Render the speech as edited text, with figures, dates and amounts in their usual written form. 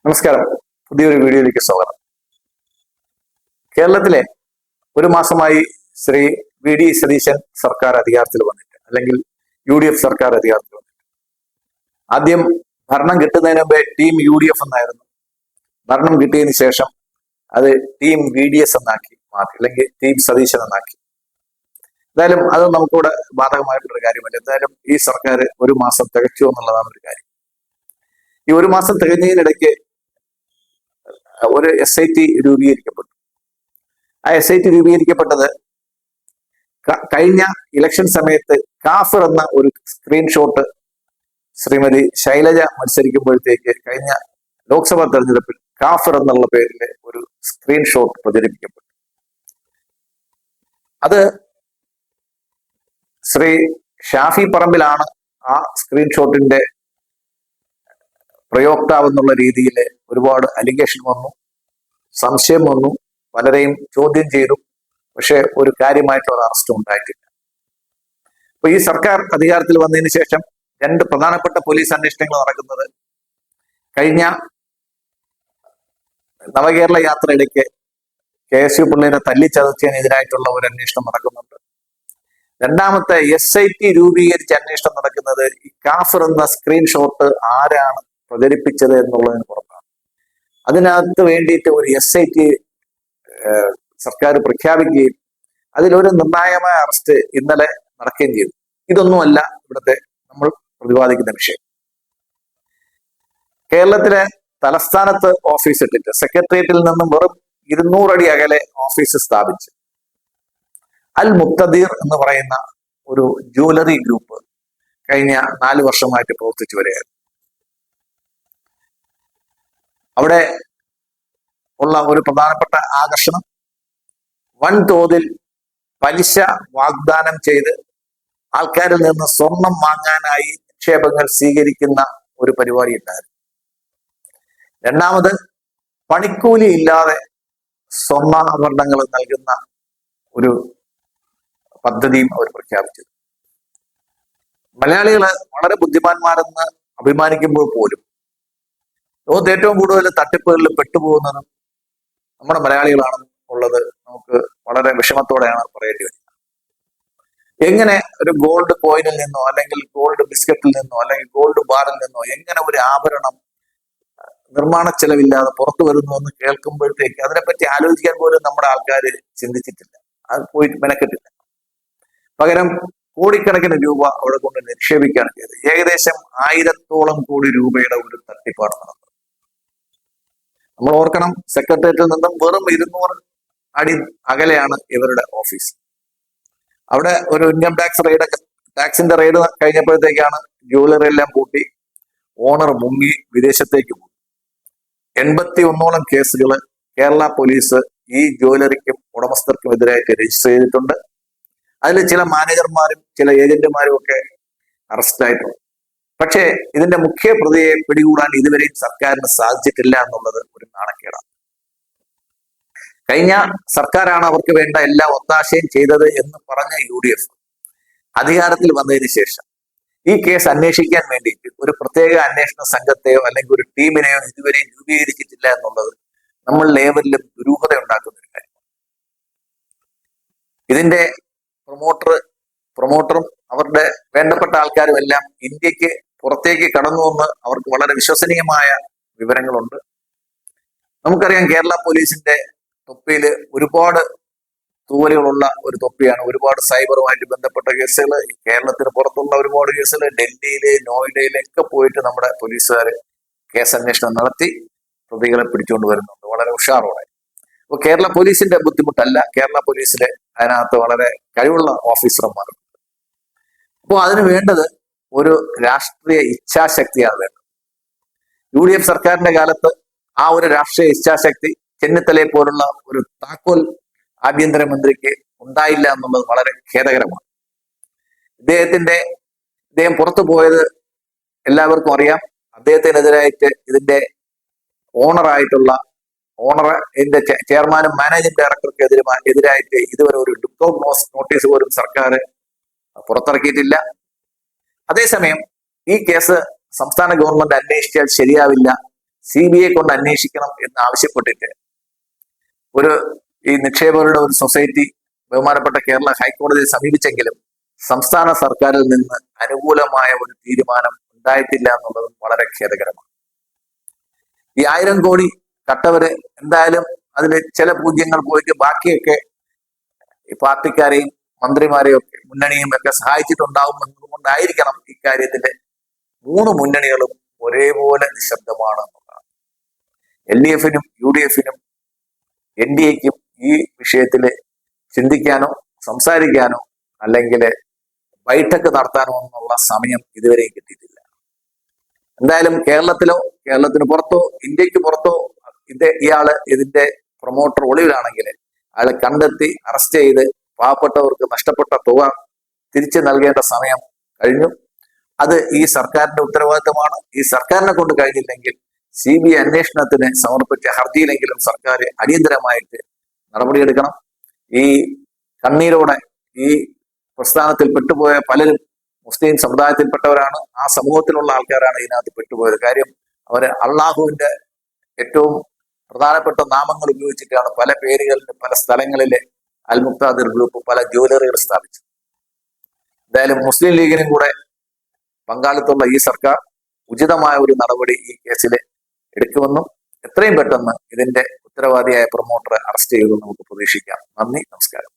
നമസ്കാരം. പുതിയൊരു വീഡിയോയിലേക്ക് സ്വാഗതം. കേരളത്തിലെ ഒരു മാസമായി ശ്രീ വി ഡി സതീശൻ സർക്കാർ അധികാരത്തിൽ വന്നിട്ട്, അല്ലെങ്കിൽ UDF സർക്കാർ അധികാരത്തിൽ വന്നിട്ട്, ആദ്യം ഭരണം കിട്ടുന്നതിന് മുമ്പേ ടീം UDF എന്നായിരുന്നു. ഭരണം കിട്ടിയതിന് ശേഷം അത് ടീം VDS എന്നാക്കി മാറ്റി, അല്ലെങ്കിൽ ടീം സതീശൻ എന്നാക്കി. എന്തായാലും അത് നമുക്കിവിടെ ബാധകമായിട്ടുള്ളൊരു കാര്യമല്ല. എന്തായാലും ഈ സർക്കാർ ഒരു മാസം തികച്ചു എന്നുള്ളതാണ് ഒരു കാര്യം. ഈ ഒരു മാസം തികഞ്ഞതിനിടയ്ക്ക് ഒരു SIT രൂപീകരിക്കപ്പെട്ടു. ആ SIT രൂപീകരിക്കപ്പെട്ടത് കഴിഞ്ഞ ഇലക്ഷൻ സമയത്ത് കാഫിർ എന്ന ഒരു സ്ക്രീൻഷോട്ട് ശ്രീമതി ശൈലജ മത്സരിക്കുമ്പോഴത്തേക്ക് കഴിഞ്ഞ ലോക്സഭാ തെരഞ്ഞെടുപ്പിൽ കാഫിർ എന്നുള്ള പേരിൽ ഒരു സ്ക്രീൻഷോട്ട് പ്രചരിപ്പിക്കപ്പെട്ടു. അത് ശ്രീ ഷാഫി പറമ്പിലാണ് ആ സ്ക്രീൻഷോട്ടിന്റെ പ്രയോക്താവ് എന്നുള്ള രീതിയിൽ ഒരുപാട് അലിഗേഷൻ വന്നു, സംശയം വന്നു, പലരെയും ചോദ്യം ചെയ്തു. പക്ഷെ ഒരു കാര്യമായിട്ടുള്ള അറസ്റ്റ് ഉണ്ടായിട്ടില്ല. അപ്പൊ ഈ സർക്കാർ അധികാരത്തിൽ വന്നതിന് ശേഷം രണ്ട് പ്രധാനപ്പെട്ട പോലീസ് അന്വേഷണങ്ങൾ നടക്കുന്നത്, കഴിഞ്ഞ നവകേരള യാത്രയിലേക്ക് KSU പിള്ളേരെ തല്ലിച്ചതച്ചതിനെതിരായിട്ടുള്ള ഒരു അന്വേഷണം നടക്കുന്നുണ്ട്. രണ്ടാമത്തെ SIT രൂപീകരിച്ച അന്വേഷണം നടക്കുന്നത് ഈ കാഫിർ എന്ന സ്ക്രീൻഷോട്ട് ആരാണ് പ്രചരിപ്പിച്ചത് എന്നുള്ളതിന് പുറത്താണ്. അതിനകത്ത് വേണ്ടിയിട്ട് ഒരു SIT സർക്കാർ പ്രഖ്യാപിക്കുകയും അതിലൊരു നിർണായകമായ അറസ്റ്റ് ഇന്നലെ നടക്കുകയും ചെയ്തു. ഇതൊന്നുമല്ല ഇവിടുത്തെ നമ്മൾ പ്രതിപാദിക്കുന്ന വിഷയം. കേരളത്തിലെ തലസ്ഥാനത്ത് ഓഫീസ് ഇട്ടിട്ട് സെക്രട്ടേറിയറ്റിൽ നിന്നും വെറും 200 അടി അകലെ ഓഫീസ് സ്ഥാപിച്ച് അൽ മുക്തദീർ എന്ന് പറയുന്ന ഒരു ജ്വല്ലറി ഗ്രൂപ്പ് കഴിഞ്ഞ 4 വർഷമായിട്ട് പ്രവർത്തിച്ചു വരികയായിരുന്നു. അവിടെ ഉള്ള ഒരു പ്രധാനപ്പെട്ട ആകർഷണം, വൻതോതിൽ പലിശ വാഗ്ദാനം ചെയ്ത് ആൾക്കാരിൽ നിന്ന് സ്വർണം വാങ്ങാനായി നിക്ഷേപങ്ങൾ സ്വീകരിക്കുന്ന ഒരു പരിപാടി ഉണ്ടായിരുന്നു. രണ്ടാമത്, പണിക്കൂലി ഇല്ലാതെ സ്വർണ്ണാഭരണങ്ങൾ നൽകുന്ന ഒരു പദ്ധതിയും അവർ പ്രഖ്യാപിച്ചത്. മലയാളികൾ വളരെ ബുദ്ധിമാന്മാരെന്ന് അഭിമാനിക്കുമ്പോൾ പോലും ലോകത്ത് ഏറ്റവും കൂടുതൽ തട്ടിപ്പുകളിൽ പെട്ടുപോകുന്നതും നമ്മുടെ മലയാളികളാണ് ഉള്ളത് നമുക്ക് വളരെ വിഷമത്തോടെയാണ് പറയേണ്ടി വരുന്നത്. എങ്ങനെ ഒരു ഗോൾഡ് കോയിനിൽ നിന്നോ, അല്ലെങ്കിൽ ഗോൾഡ് ബിസ്ക്കറ്റിൽ നിന്നോ, അല്ലെങ്കിൽ ഗോൾഡ് ബാറിൽ നിന്നോ എങ്ങനെ ഒരു ആഭരണം നിർമ്മാണ ചെലവില്ലാതെ പുറത്തു വരുന്നു എന്ന് കേൾക്കുമ്പോഴത്തേക്ക് അതിനെപ്പറ്റി ആലോചിക്കാൻ പോലും നമ്മുടെ ആൾക്കാർ ചിന്തിച്ചിട്ടില്ല, അത് പോയി മെനക്കെട്ടില്ല. പകരം കോടിക്കണക്കിന് രൂപ അവിടെ കൊണ്ട് നിക്ഷേപിക്കുകയാണ് ചെയ്തത്. ഏകദേശം 1000-ഓളം കോടി രൂപയുടെ ഒരു തട്ടിപ്പാണ് നടന്നത്. നമ്മൾ ഓർക്കണം, സെക്രട്ടേറിയറ്റിൽ നിന്നും വെറും 200 അടി അകലെയാണ് ഇവരുടെ ഓഫീസ്. അവിടെ ഒരു ഇൻകം ടാക്സിന്റെ റെയ്ഡ് കഴിഞ്ഞപ്പോഴത്തേക്കാണ് ജ്വല്ലറി എല്ലാം പൂട്ടി, ഓണർ മുങ്ങി വിദേശത്തേക്ക് പോയി. 81ഓളം കേസുകൾ കേരള പോലീസ് ഈ ജ്വല്ലറിക്കും ഉടമസ്ഥർക്കും എതിരായിട്ട് രജിസ്റ്റർ ചെയ്തിട്ടുണ്ട്. അതിൽ ചില മാനേജർമാരും ചില ഏജന്റുമാരും ഒക്കെ അറസ്റ്റായിട്ടുണ്ട്. പക്ഷേ ഇതിന്റെ മുഖ്യ പ്രതിയെ പിടികൂടാൻ ഇതുവരെയും സർക്കാരിന് സാധിച്ചിട്ടില്ല എന്നുള്ളത് ഒരു നാണക്കേടാണ്. കഴിഞ്ഞ സർക്കാരാണ് അവർക്ക് വേണ്ട എല്ലാ ഒത്താശയും ചെയ്തത് എന്ന് പറഞ്ഞ UDF അധികാരത്തിൽ വന്നതിന് ശേഷം ഈ കേസ് അന്വേഷിക്കാൻ വേണ്ടിയിട്ട് ഒരു പ്രത്യേക അന്വേഷണ സംഘത്തെയോ അല്ലെങ്കിൽ ഒരു ടീമിനെയോ ഇതുവരെയും രൂപീകരിച്ചിട്ടില്ല എന്നുള്ളത് നമ്മൾ ലേവലിലും ദുരൂഹത ഉണ്ടാക്കുന്ന ഒരു കാര്യമാണ്. ഇതിന്റെ പ്രൊമോട്ടറും അവരുടെ വേണ്ടപ്പെട്ട ആൾക്കാരും എല്ലാം ഇന്ത്യക്ക് പുറത്തേക്ക് കടന്നു വന്ന് അവർക്ക് വളരെ വിശ്വസനീയമായ വിവരങ്ങളുണ്ട്. നമുക്കറിയാം, കേരള പോലീസിന്റെ തൊപ്പിയിൽ ഒരുപാട് തൂവലുകളുള്ള ഒരു തൊപ്പിയാണ്. ഒരുപാട് സൈബറുമായിട്ട് ബന്ധപ്പെട്ട കേസുകൾ, കേരളത്തിന് പുറത്തുള്ള ഒരുപാട് കേസുകൾ, ഡൽഹിയില് നോയിഡയിലൊക്കെ പോയിട്ട് നമ്മുടെ പോലീസുകാർ കേസന്വേഷണം നടത്തി പ്രതികളെ പിടിച്ചുകൊണ്ട് വരുന്നുണ്ട് വളരെ ഉഷാറോടെ. അപ്പൊ കേരള പോലീസിന്റെ ബുദ്ധിമുട്ടല്ല, കേരള പോലീസിലെ അതിനകത്ത് വളരെ കഴിവുള്ള ഓഫീസർമാരുണ്ട്. അപ്പോൾ അതിന് വേണ്ടത് ഒരു രാഷ്ട്രീയ ഇച്ഛാശക്തിയാണ് വേണ്ടത്. UDF സർക്കാരിന്റെ കാലത്ത് ആ ഒരു രാഷ്ട്രീയ ഇച്ഛാശക്തി ചെന്നിത്തലയെ പോലുള്ള ഒരു താക്കോൽ ആഭ്യന്തരമന്ത്രിക്ക് ഉണ്ടായില്ല എന്നുള്ളത് വളരെ ഖേദകരമാണ്. ഇദ്ദേഹം പുറത്തു പോയത് എല്ലാവർക്കും അറിയാം. അദ്ദേഹത്തിനെതിരായിട്ട് ഇതിന്റെ ഇതിന്റെ ചെയർമാനും മാനേജിംഗ് ഡയറക്ടർക്ക് എതിരായിട്ട് ഇതുവരെ ഒരു ലുക്കൌട്ട് നോട്ടീസ് പോലും സർക്കാർ പുറത്തിറക്കിയിട്ടില്ല. അതേസമയം ഈ കേസ് സംസ്ഥാന ഗവൺമെന്റ് അന്വേഷിച്ചാൽ ശരിയാവില്ല, CBI കൊണ്ട് അന്വേഷിക്കണം എന്ന് ആവശ്യപ്പെട്ടിട്ട് ഈ നിക്ഷേപകരുടെ ഒരു സൊസൈറ്റി ബഹുമാനപ്പെട്ട കേരള ഹൈക്കോടതിയെ സമീപിച്ചെങ്കിലും സംസ്ഥാന സർക്കാരിൽ നിന്ന് അനുകൂലമായ ഒരു തീരുമാനം ഉണ്ടായിട്ടില്ല എന്നുള്ളതും വളരെ ഖേദകരമാണ്. ഈ 1000 കോടി കട്ടവര് എന്തായാലും അതിൽ ചില പൂജ്യങ്ങൾ പോയിട്ട് ബാക്കിയൊക്കെ ഈ പാർട്ടിക്കാരെയും മന്ത്രിമാരെയും ഒക്കെ മുന്നണിയും ഒക്കെ സഹായിച്ചിട്ടുണ്ടാവും എന്നതുകൊണ്ടായിരിക്കണം ഇക്കാര്യത്തില് 3 മുന്നണികളും ഒരേപോലെ നിശബ്ദമാണ് എന്നുള്ളതാണ്. LDF-നും UDF-നും NDA-ക്കും ഈ വിഷയത്തില് ചിന്തിക്കാനോ സംസാരിക്കാനോ അല്ലെങ്കിൽ ബൈഠക്ക് നടത്താനോ എന്നുള്ള സമയം ഇതുവരെയും കിട്ടിയിട്ടില്ല. എന്തായാലും കേരളത്തിലോ കേരളത്തിന് പുറത്തോ ഇന്ത്യക്ക് പുറത്തോ ഇയാള് ഇതിന്റെ പ്രൊമോട്ടർ ഒളിവിലാണെങ്കിൽ അയാളെ കണ്ടെത്തി അറസ്റ്റ് ചെയ്ത് പാവപ്പെട്ടവർക്ക് നഷ്ടപ്പെട്ട തുക തിരിച്ചു നൽകേണ്ട സമയം കഴിഞ്ഞു. അത് ഈ സർക്കാരിന്റെ ഉത്തരവാദിത്തമാണ്. ഈ സർക്കാരിനെ കൊണ്ട് കഴിഞ്ഞില്ലെങ്കിൽ CBI അന്വേഷണത്തിന് സമർപ്പിച്ച ഹർജിയിലെങ്കിലും സർക്കാർ അടിയന്തരമായിട്ട് നടപടിയെടുക്കണം. ഈ കണ്ണീരോടെ ഈ പ്രസ്ഥാനത്തിൽ പെട്ടുപോയ പലരും മുസ്ലിം സമുദായത്തിൽപ്പെട്ടവരാണ്. ആ സമൂഹത്തിലുള്ള ആൾക്കാരാണ് ഇതിനകത്ത് പെട്ടുപോയത്. കാര്യം അവര് അള്ളാഹുവിന്റെ ഏറ്റവും പ്രധാനപ്പെട്ട നാമങ്ങൾ ഉപയോഗിച്ചിട്ടാണ് പല പേരുകളിൽ പല സ്ഥലങ്ങളിലെ അൽ-മുക്താദിർ ഗ്രൂപ്പ് പല ജ്വല്ലറികൾ സ്ഥാപിച്ചത്. എന്തായാലും മുസ്ലിം ലീഗിനും കൂടെ പങ്കാളിത്തമുള്ള ഈ സർക്കാർ ഉചിതമായ ഒരു നടപടി ഈ കേസിൽ എടുക്കുമെന്നും എത്രയും പെട്ടെന്ന് ഇതിന്റെ ഉത്തരവാദിയായ പ്രൊമോട്ടറെ അറസ്റ്റ് ചെയ്യുമെന്ന് നമുക്ക് പ്രതീക്ഷിക്കാം. നന്ദി, നമസ്കാരം.